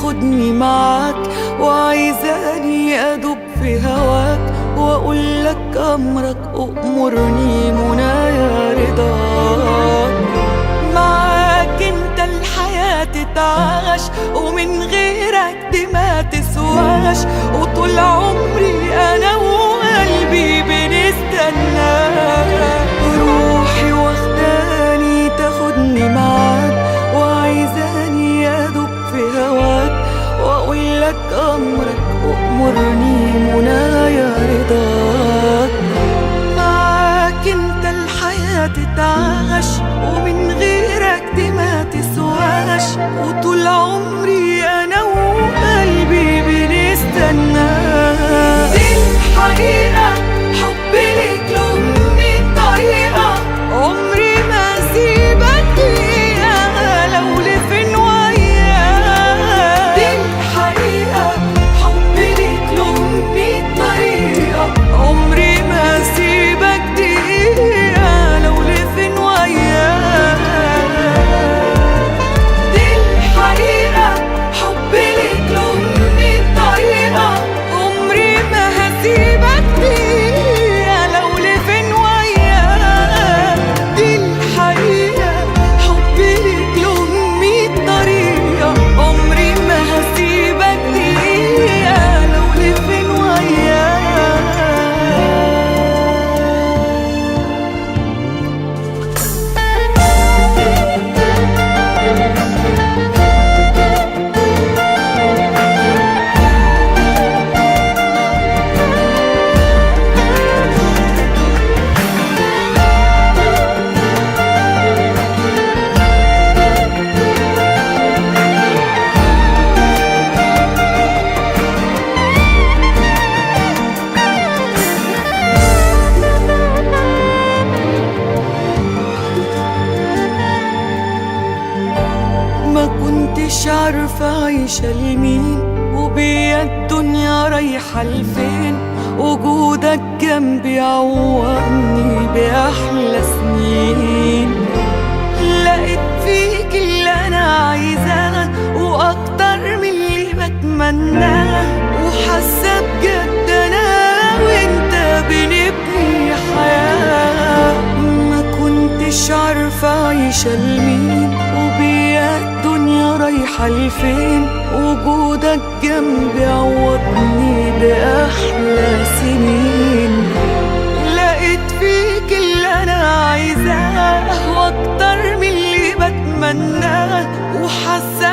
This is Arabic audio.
تاخدني معاك، وعايزاني أدوب في هواك وأقولك أمرك أؤمرني منايا رضاك. معاك انت الحياة تتعاش، ومن غيرك دي ما تسواش، وطول عمري أنا وقلبي بنستناك. روحي واخداني تاخدني معاك، وعايزاني أدوب في هواك وأقولك أمرك أؤمرني منايا رضاك. معاك انت الحياة تتعاش، ومن غيرك دي ما تسواش، وطول عمري أنا وقلبي بنستناك. دي الحقيقة حبي ليك له 100 طريقة، عمري ما أسيبك دقيقة لو لفين وياك. دي الحقيقة حبي ليك له 100 طريقة، عمري ما أسيبك دقيقة لو لفين وياك. دي الحقيقة حبي ليك له 100 طريقة، عمري ما هسيبك دقيقة لو لفين وياك. دي الحقيقة حبي ليك له 100 طريقة، عمري ما هسيبك دقيقة لو لفين وياك. ما كنتش عارفة عايشة لمين، وبيا الدنيا رايحة لفين، وجودك جنبي عوضني بأحلى سنين. لقيت فيك اللي أنا عايزاه وأكتر من اللي بتمناه، وحاسة بجد أنا وأنت بنبني حياة. ما كنتش عارفة عايشة لمين، وبيا الدنيا رايحة لفين، وجودك جنبي عوضني بأحلى سنين. لقيت فيك اللي أنا عايزاه وأكتر من اللي بتمناه، وحاسة